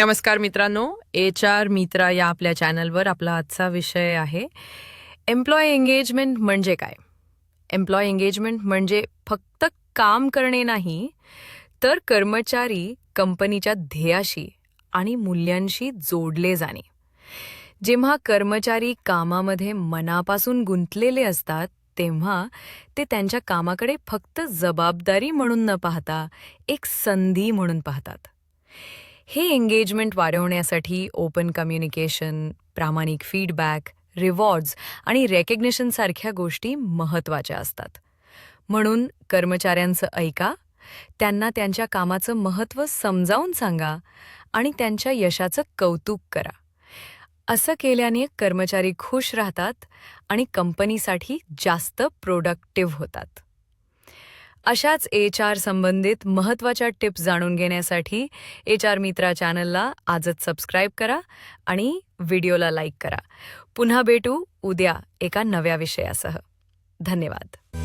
नमस्कार मित्रांनो, HR मित्रा या आपल्या चॅनलवर आपला आजचा विषय आहे एम्प्लॉय एंगेजमेंट म्हणजे काय. एम्प्लॉय एंगेजमेंट म्हणजे फक्त काम करणे नाही, तर कर्मचारी कंपनीच्या ध्येयाशी आणि मूल्यांशी जोडले जाणे. जेव्हा कर्मचारी कामामध्ये मनापासून गुंतलेले असतात, तेव्हा ते त्यांच्या कामाकडे फक्त जबाबदारी म्हणून न पाहता एक संधी म्हणून पाहतात. हे एंगेजमेंट वाढवण्यासाठी ओपन कम्युनिकेशन, प्रामाणिक फीडबॅक, रिवॉर्ड्स आणि रेकग्निशन सारख्या गोष्टी महत्त्वाच्या असतात. म्हणून कर्मचाऱ्यांचं ऐका, त्यांना त्यांच्या कामाचं महत्त्व समजावून सांगा आणि त्यांच्या यशाचं कौतुक करा. असं केल्याने कर्मचारी खुश राहतात आणि कंपनीसाठी जास्त प्रोडक्टिव्ह होतात. अशाच HR संबंधित महत्त्वाच्या टिप्स जाणून घेण्यासाठी HR मित्रा चॅनलला आजच सबस्क्राईब करा आणि व्हिडिओला लाईक करा. पुन्हा भेटू उद्या एका नव्या विषयासह. धन्यवाद.